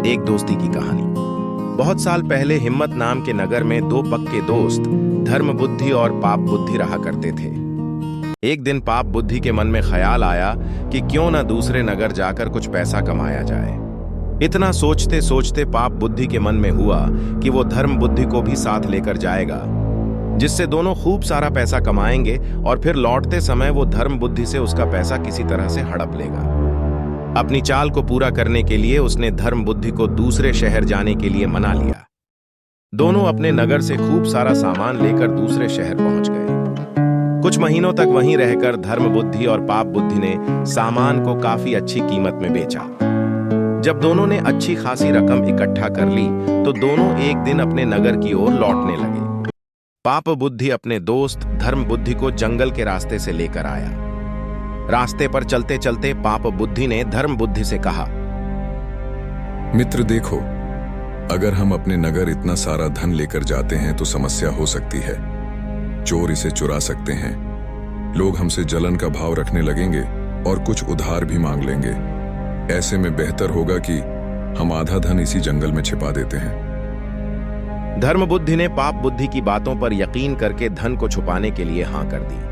एक दोस्ती की कहानी। बहुत साल पहले हिम्मत नाम के नगर में दो पक्के दोस्त धर्म बुद्धि और पाप बुद्धि रहा करते थे। एक दिन पाप बुद्धि के मन में ख्याल आया कि क्यों न दूसरे नगर जाकर कुछ पैसा कमाया जाए। इतना सोचते सोचते पाप बुद्धि के मन में हुआ कि वो धर्म बुद्धि को भी साथ लेकर जाएगा, जिससे दोनों खूब सारा पैसा कमाएंगे और फिर लौटते समय वो धर्म बुद्धि से उसका पैसा किसी तरह से हड़प लेगा। अपनी चाल को पूरा करने के लिए उसने धर्म बुद्धि को दूसरे शहर जाने के लिए मना लिया। दोनों अपने नगर से खूब सारा सामान लेकर दूसरे शहर पहुंच गए। कुछ महीनों तक वहीं रहकर धर्म बुद्धि और पाप बुद्धि ने सामान को काफी अच्छी कीमत में बेचा। जब दोनों ने अच्छी खासी रकम इकट्ठा कर ली तो दोनों एक दिन अपने नगर की ओर लौटने लगे। पाप बुद्धि अपने दोस्त धर्म बुद्धि को जंगल के रास्ते से लेकर आया। रास्ते पर चलते चलते पाप बुद्धि ने धर्म बुद्धि से कहा, मित्र देखो, अगर हम अपने नगर इतना सारा धन लेकर जाते हैं तो समस्या हो सकती है। चोर इसे चुरा सकते हैं, लोग हमसे जलन का भाव रखने लगेंगे और कुछ उधार भी मांग लेंगे। ऐसे में बेहतर होगा कि हम आधा धन इसी जंगल में छिपा देते हैं। धर्म बुद्धि ने पाप बुद्धि की बातों पर यकीन करके धन को छुपाने के लिए हां कर दी।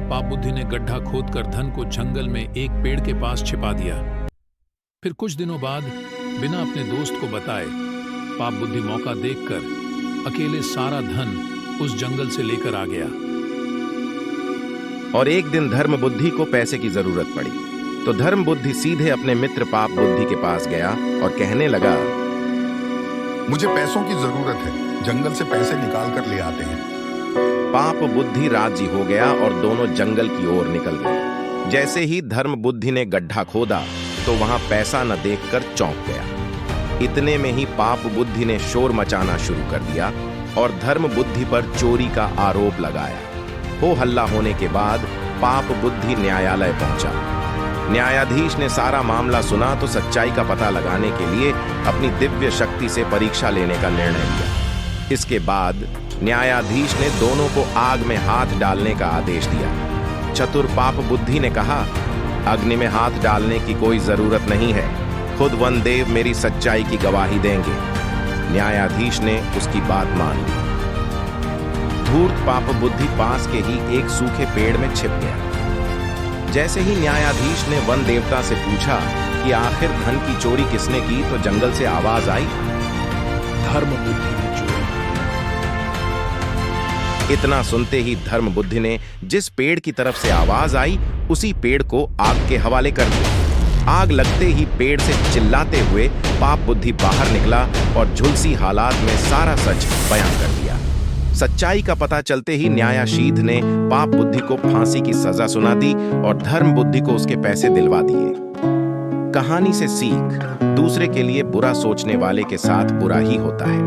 पाप बुद्धि ने गड्ढा खोदकर धन को जंगल में एक पेड़ के पास छिपा दिया। फिर कुछ दिनों बाद बिना अपने दोस्त को बताए पाप बुद्धि मौका देखकर अकेले सारा धन उस जंगल से लेकर आ गया। और एक दिन धर्म बुद्धि को पैसे की जरूरत पड़ी तो धर्म बुद्धि सीधे अपने मित्र पाप बुद्धि के पास गया और कहने लगा, मुझे पैसों की जरूरत है, जंगल से पैसे निकाल कर ले आते हैं। पाप बुद्धि राजी हो गया और दोनों जंगल की ओर निकल गए। जैसे ही धर्म बुद्धि ने गड्ढा खोदा तो वहां पैसा न देखकर चौंक गया। इतने में ही पाप बुद्धि ने शोर मचाना शुरू कर दिया और धर्म बुद्धि पर चोरी का आरोप लगाया। हो हल्ला होने के बाद पाप बुद्धि न्यायालय पहुंचा। न्यायाधीश ने सारा मामला सुना तो सच्चाई का पता लगाने के लिए अपनी दिव्य शक्ति से परीक्षा लेने का निर्णय लिया। इसके बाद न्यायाधीश ने दोनों को आग में हाथ डालने का आदेश दिया। चतुर पाप बुद्धि ने कहा, अग्नि में हाथ डालने की कोई जरूरत नहीं है, खुद वनदेव मेरी सच्चाई की गवाही देंगे। न्यायाधीश ने उसकी बात मान ली। धूर्त पाप बुद्धि पास के ही एक सूखे पेड़ में छिप गया। जैसे ही न्यायाधीश ने वन देवता से पूछा कि आखिर धन की चोरी किसने की तो जंगल से आवाज आई, धर्म बुद्धि ने चोरी। इतना सुनते ही धर्म बुद्धि ने जिस पेड़ की तरफ से आवाज आई उसी पेड़ को आग के हवाले कर दिया। आग लगते ही पेड़ से चिल्लाते हुए पाप बुद्धि बाहर निकला और झुलसी हालात में सारा सच बयान कर दिया। सच्चाई का पता चलते ही न्यायाधीश ने पाप बुद्धि को फांसी की सजा सुना दी और धर्म बुद्धि को उसके पैसे दिलवा दिए। कहानी से सीख, दूसरे के लिए बुरा सोचने वाले के साथ बुरा ही होता है।